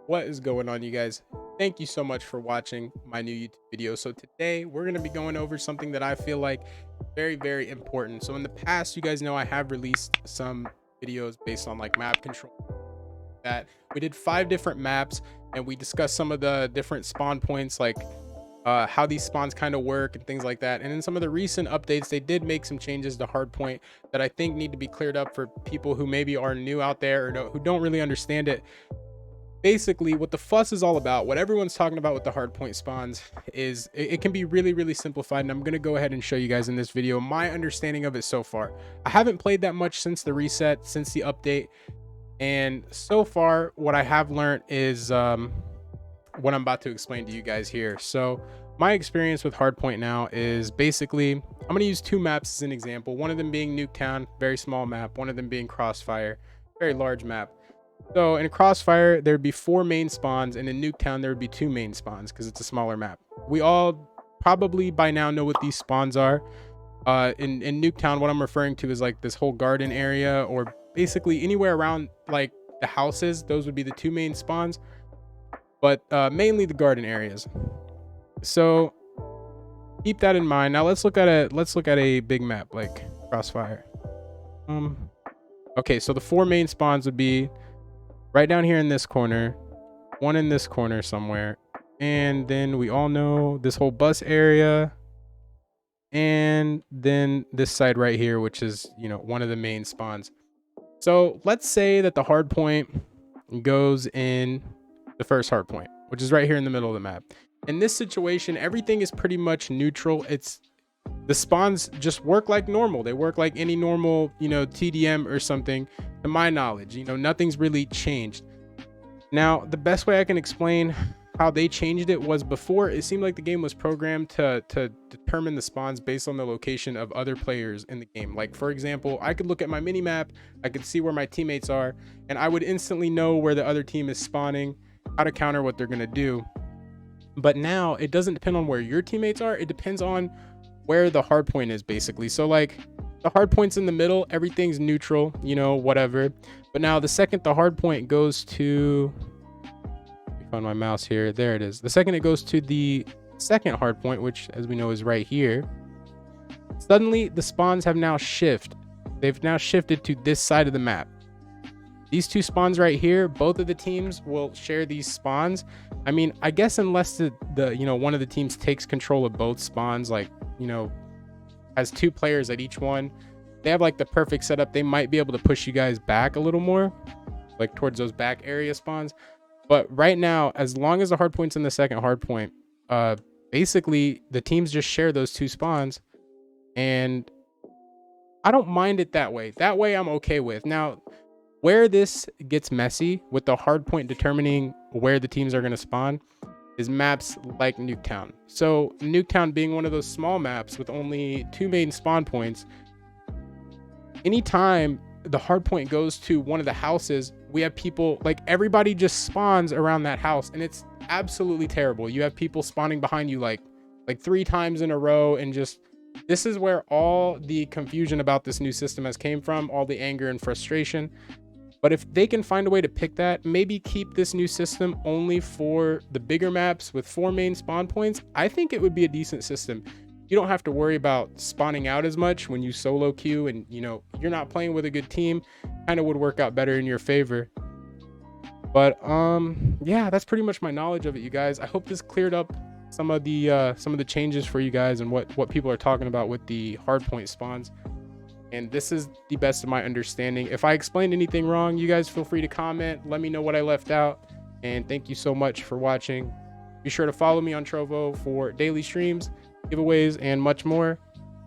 What is going on, you guys? Thank you so much for watching my new YouTube video. So today we're going to be going over something that I feel like very important. So in the past, you guys know I have released some videos based on like map control. That we did 5 different maps and we discussed some of the different spawn points, like how these spawns kind of work and things like that. And in some of the recent updates, they did make some changes to hardpoint that I think need to be cleared up for people who maybe are new out there or who don't really understand it. Basically, what the fuss is all about, what everyone's talking about with the hardpoint spawns, is it can be really simplified, and I'm going to go ahead and show you guys in this video my understanding of it so far. I haven't played that much since the reset, since the update, and so far what I have learned is what I'm about to explain to you guys here. So my experience with hardpoint now is basically, I'm going to use 2 maps as an example, one of them being Nuketown, very small map, one of them being Crossfire, very large map. So in Crossfire, there'd be 4 main spawns, and in Nuketown, there would be 2 main spawns because it's a smaller map. We all probably by now know what these spawns are. In Nuketown, what I'm referring to is like this whole garden area, or basically anywhere around like the houses. Those would be the 2 main spawns, but mainly the garden areas. So keep that in mind. Now let's look at a big map like Crossfire. Okay, so the 4 main spawns would be right down here in this corner, one in this corner somewhere, and then we all know this whole bus area, and then this side right here, which is, you know, one of the main spawns. So let's say that the hard point goes in the first hard point, which is right here in the middle of the map. In this situation, everything is pretty much neutral. The spawns just work like normal. They work like any normal, you know, TDM or something, to my knowledge. You know, nothing's really changed. Now, the best way I can explain how they changed it was, before it seemed like the game was programmed to determine the spawns based on the location of other players in the game. Like, for example, I could look at my mini map, I could see where my teammates are, and I would instantly know where the other team is spawning, how to counter what they're going to do. But now it doesn't depend on where your teammates are. It depends on where the hard point is, basically. So like the hard point's in the middle, everything's neutral, you know, whatever. But now the second the hard point goes to, let me find my mouse here, there it is. The second it goes to the second hard point, which as we know is right here, suddenly the spawns have now shifted. They've now shifted to this side of the map. These 2 spawns right here, both of the teams will share these spawns. I mean, I guess unless the you know, one of the teams takes control of both spawns, like, you know, has 2 players at each one, they have like the perfect setup. They might be able to push you guys back a little more, like towards those back area spawns. But right now, as long as the hard point's in the second hard point, basically the teams just share those 2 spawns, and I don't mind it that way. That way I'm okay with. Now, where this gets messy with the hard point determining where the teams are going to spawn is maps like Nuketown. So Nuketown being one of those small maps with only 2 main spawn points, anytime the hard point goes to one of the houses, we have people, like, everybody just spawns around that house, and it's absolutely terrible. You have people spawning behind you like 3 times in a row, and just, this is where all the confusion about this new system has came from, all the anger and frustration. But if they can find a way to pick that, maybe keep this new system only for the bigger maps with 4 main spawn points, I think it would be a decent system. You don't have to worry about spawning out as much when you solo queue, and, you know, you're not playing with a good team. Kind of would work out better in your favor. But yeah, that's pretty much my knowledge of it, you guys. I hope this cleared up some of the changes for you guys and what people are talking about with the hardpoint spawns. And this is the best of my understanding. If I explained anything wrong, you guys feel free to comment. Let me know what I left out. And thank you so much for watching. Be sure to follow me on Trovo for daily streams, giveaways, and much more.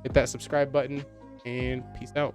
Hit that subscribe button, and peace out.